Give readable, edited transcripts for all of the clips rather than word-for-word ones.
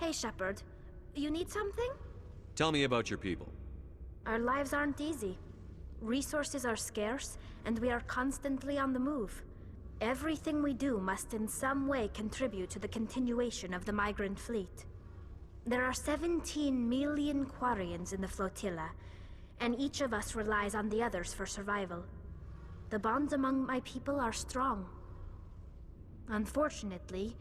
Hey, Shepard. You need something? Tell me about your people. Our lives aren't easy. Resources are scarce, and we are constantly on the move. Everything we do must in some way contribute to the continuation of the migrant fleet. There are 17 million Quarians in the flotilla, and each of us relies on the others for survival. The bonds among my people are strong. Unfortunately,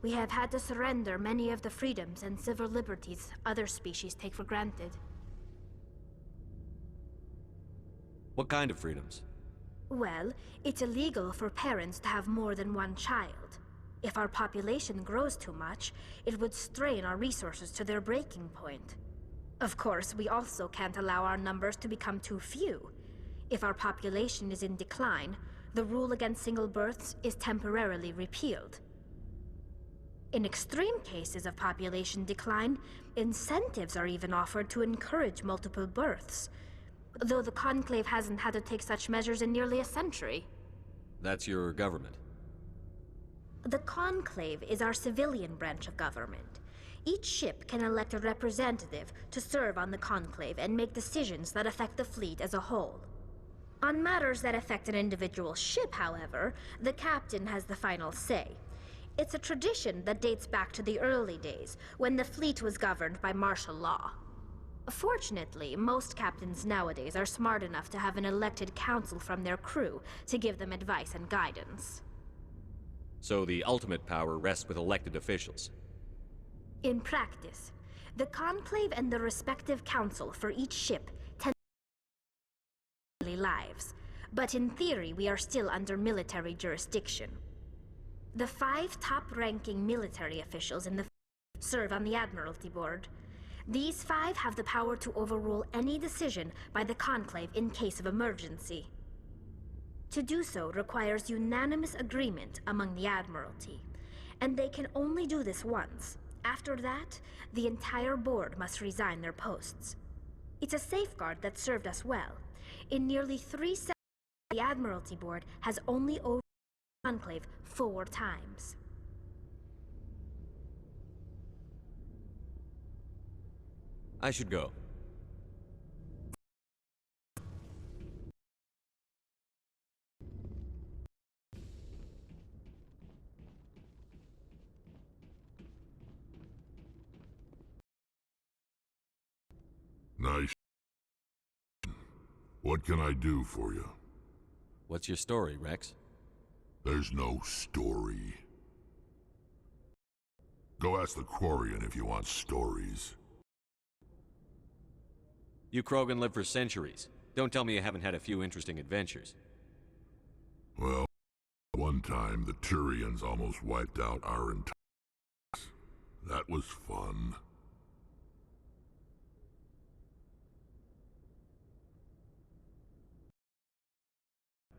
we have had to surrender many of the freedoms and civil liberties other species take for granted. What kind of freedoms? Well, it's illegal for parents to have more than one child. If our population grows too much, it would strain our resources to their breaking point. Of course, we also can't allow our numbers to become too few. If our population is in decline, the rule against single births is temporarily repealed. In extreme cases of population decline, incentives are even offered to encourage multiple births, though the Conclave hasn't had to take such measures in nearly a century. That's your government. The Conclave is our civilian branch of government. Each ship can elect a representative to serve on the Conclave and make decisions that affect the fleet as a whole. On matters that affect an individual ship, however, the captain has the final say. It's a tradition that dates back to the early days, when the fleet was governed by martial law. Fortunately, most captains nowadays are smart enough to have an elected council from their crew to give them advice and guidance. So the ultimate power rests with elected officials. In practice, the Conclave and the respective council for each ship tend to lives, but in theory we are still under military jurisdiction. The 5 top-ranking military officials in the serve on the Admiralty Board. These 5 have the power to overrule any decision by the Conclave in case of emergency. To do so requires unanimous agreement among the Admiralty, and they can only do this once. After that, the entire board must resign their posts. It's a safeguard that served us well. In nearly 3 centuries, the Admiralty Board has only overruled the Conclave 4 times. I should go. Nice. What can I do for you? What's your story, Rex? There's no story. Go ask the Quarian if you want stories. You Krogan live for centuries. Don't tell me you haven't had a few interesting adventures. Well, one time the Turians almost wiped out our entire race. That was fun.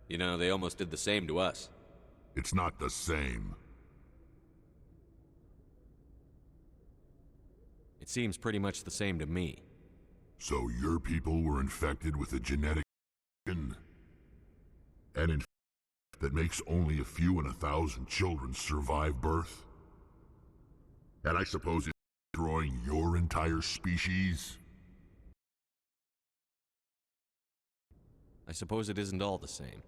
You know, they almost did the same to us. It's not the same. It seems pretty much the same to me. So your people were infected with a genetic an infection that makes only a few in 1,000 children survive birth? And I suppose it's destroying your entire species? I suppose it isn't all the same.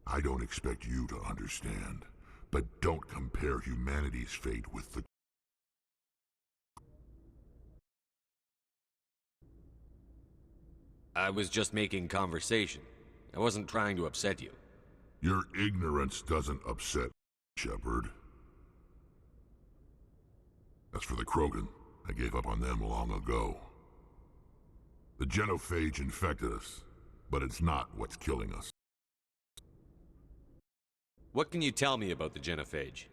I don't expect you to understand, but don't compare humanity's fate with the... I was just making conversation. I wasn't trying to upset you. Your ignorance doesn't upset, Shepard. As for the Krogan, I gave up on them long ago. The genophage infected us, but it's not what's killing us. What can you tell me about the genophage?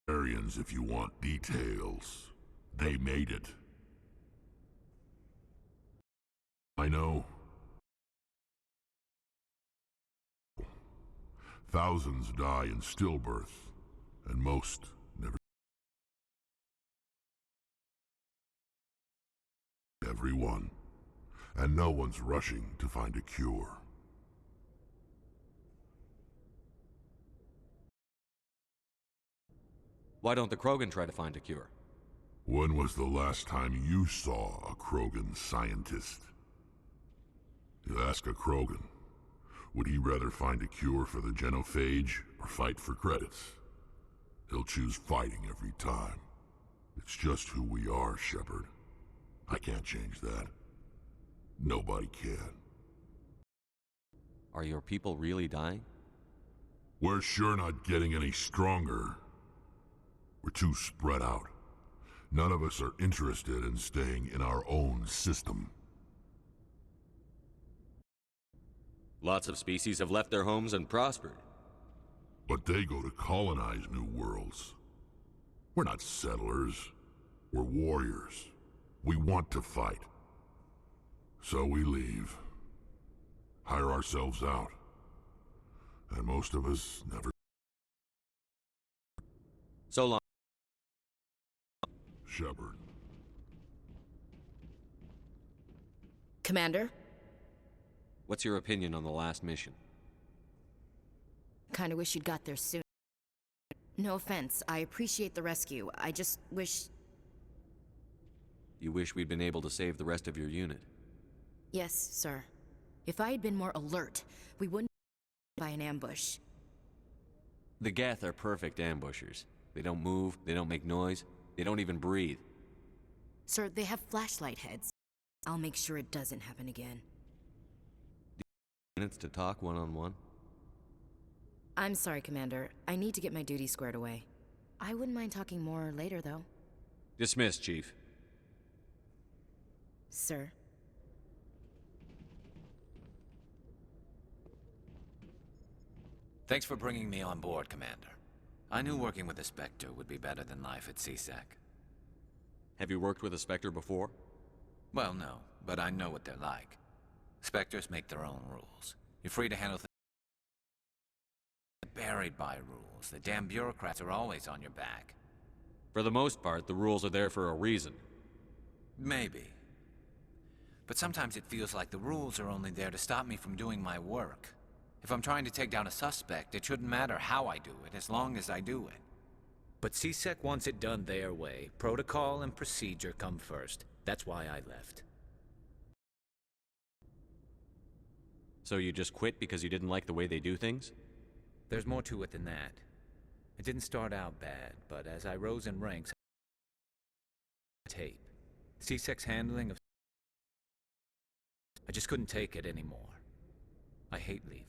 Arians, if you want details. They made it. I know. Thousands die in stillbirth, and most never. Everyone. And no one's rushing to find a cure. Why don't the Krogan try to find a cure? When was the last time you saw a Krogan scientist? You ask a Krogan, would he rather find a cure for the genophage or fight for credits? He'll choose fighting every time. It's just who we are, Shepard. I can't change that. Nobody can. Are your people really dying? We're sure not getting any stronger. We're too spread out. None of us are interested in staying in our own system. Lots of species have left their homes and prospered. But they go to colonize new worlds. We're not settlers. We're warriors. We want to fight. So we leave. Hire ourselves out. And most of us never... So long. Shepard. Commander? What's your opinion on the last mission? Kinda wish you'd got there soon. No offense, I appreciate the rescue. I just wish... You wish we'd been able to save the rest of your unit. Yes, sir. If I had been more alert, we wouldn't by an ambush. The Geth are perfect ambushers. They don't move, they don't make noise, they don't even breathe. Sir, they have flashlight heads. I'll make sure it doesn't happen again. Minutes to talk one-on-one? I'm sorry, Commander. I need to get my duties squared away. I wouldn't mind talking more later, though. Dismissed, Chief. Sir. Thanks for bringing me on board, Commander. I knew working with the Spectre would be better than life at C-Sec. Have you worked with a Spectre before? Well, no, but I know what they're like. Spectres make their own rules. You're free to handle things buried by rules. The damn bureaucrats are always on your back. For the most part, the rules are there for a reason. Maybe. But sometimes it feels like the rules are only there to stop me from doing my work. If I'm trying to take down a suspect, it shouldn't matter how I do it, as long as I do it. But C-Sec wants it done their way. Protocol and procedure come first. That's why I left. So you just quit because you didn't like the way they do things? There's more to it than that. It didn't start out bad, but as I rose in ranks, tape. C-Sec's handling of... I just couldn't take it anymore. I hate leaving.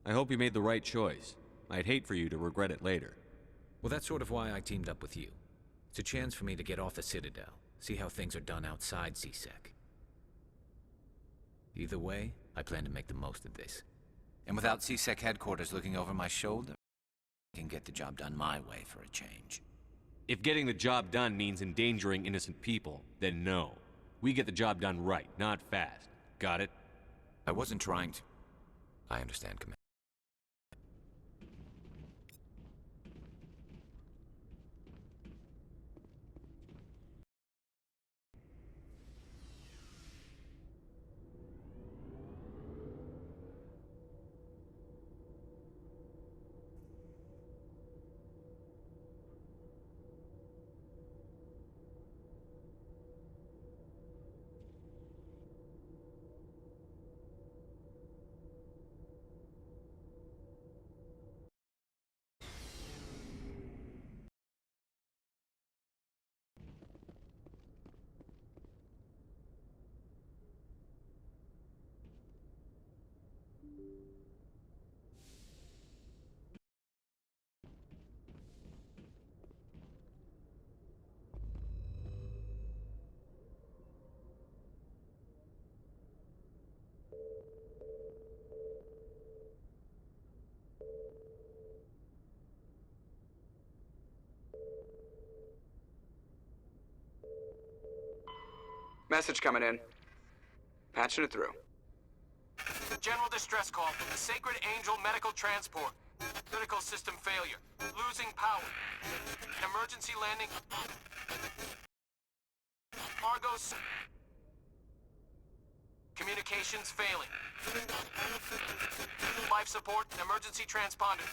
I hope you made the right choice. I'd hate for you to regret it later. Well, that's sort of why I teamed up with you. It's a chance for me to get off the Citadel, see how things are done outside C-Sec. Either way, I plan to make the most of this. And without C-Sec headquarters looking over my shoulder, I can get the job done my way for a change. If getting the job done means endangering innocent people, then no. We get the job done right, not fast. Got it? I wasn't trying to... I understand, Commander. Message coming in. Patching it through. General distress call from the Sacred Angel Medical Transport. Critical system failure. Losing power. An emergency landing. Argos. Communications failing. Life support and emergency transponder.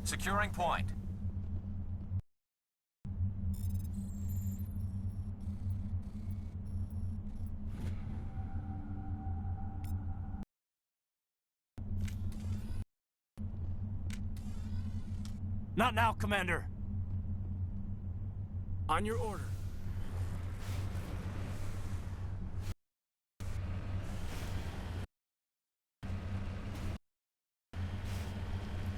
Securing point. Not now, Commander. On your order.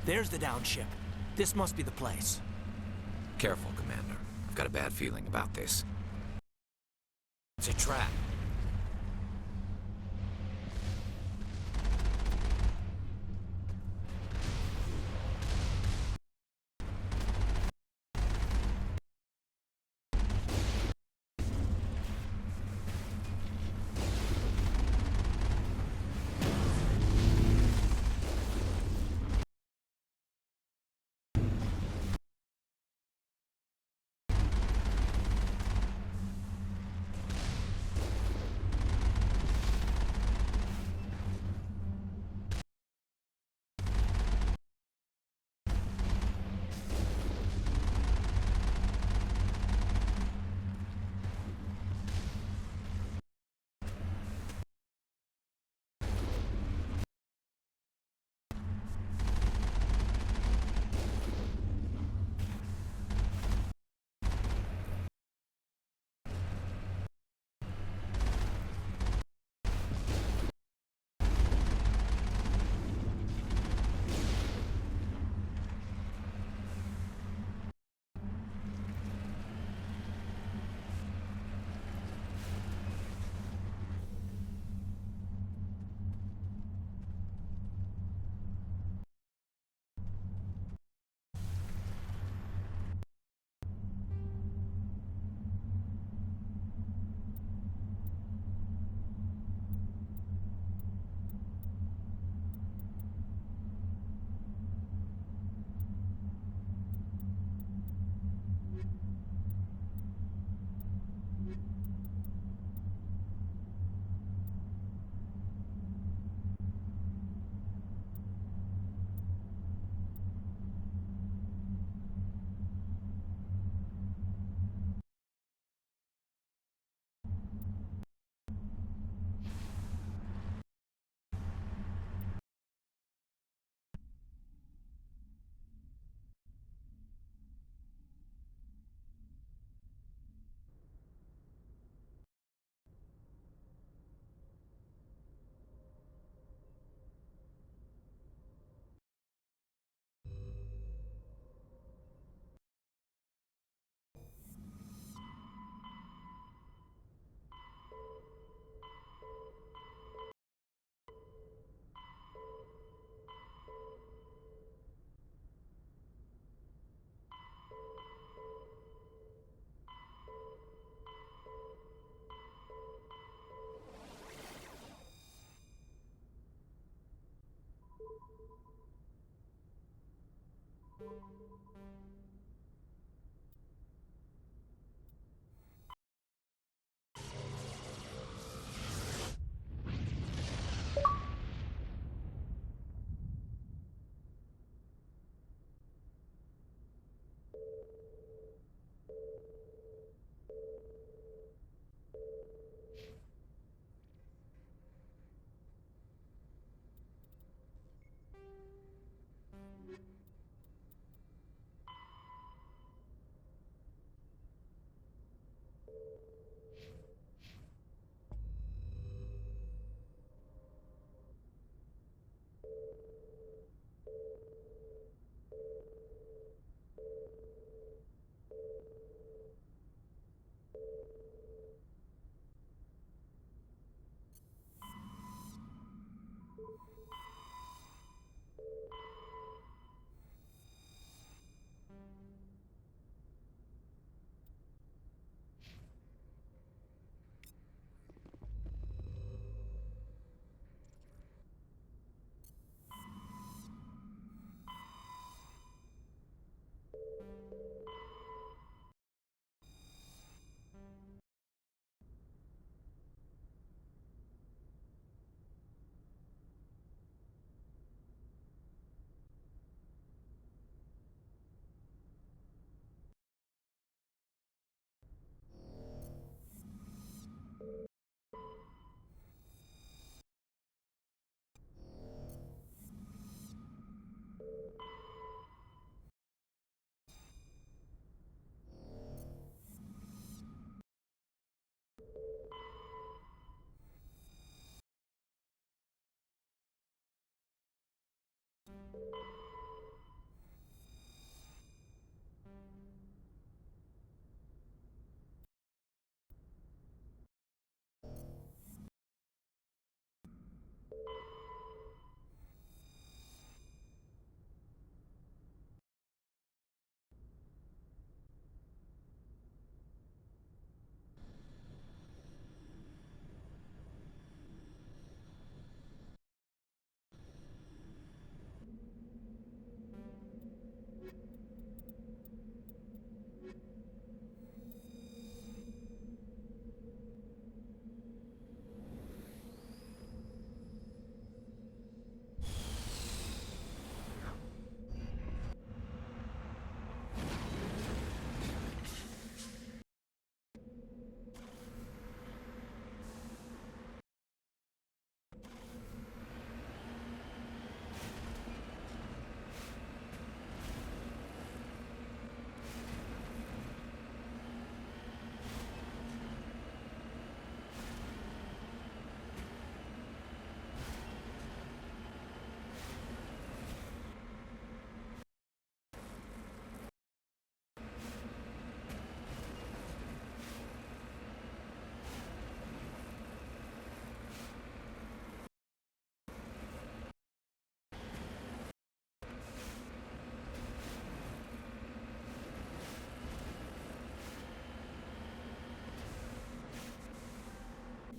There's the down ship. This must be the place. Careful, Commander. I've got a bad feeling about this. It's a trap.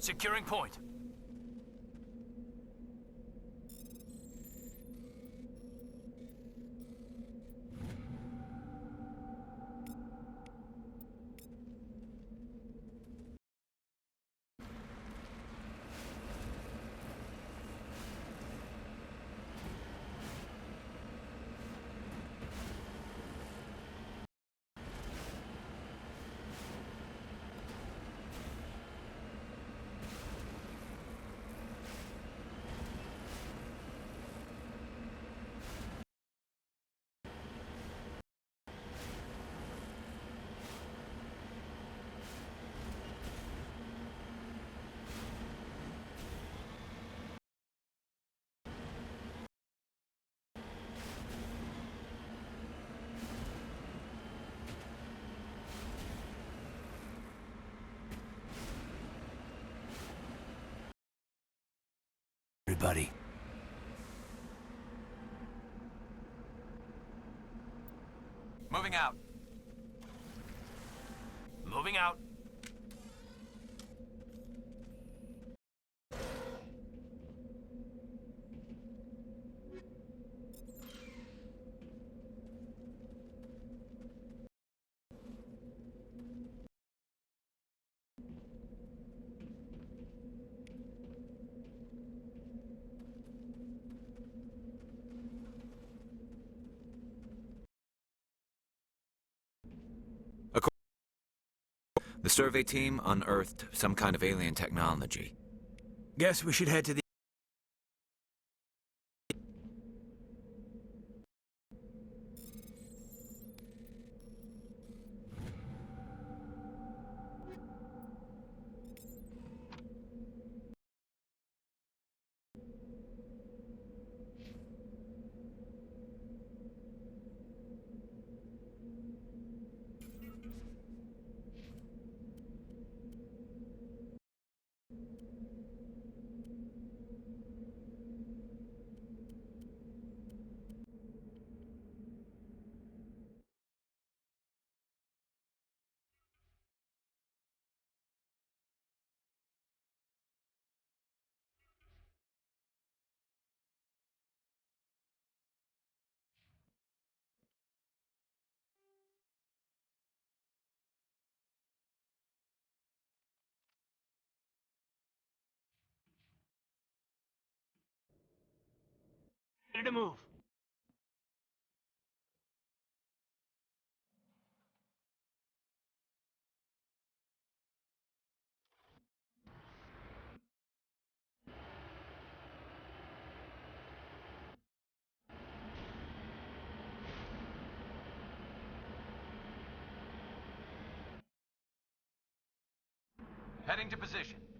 Securing point. Everybody. Moving out. Moving out. The survey team unearthed some kind of alien technology. Guess we should head to the... Ready to move. Heading to position.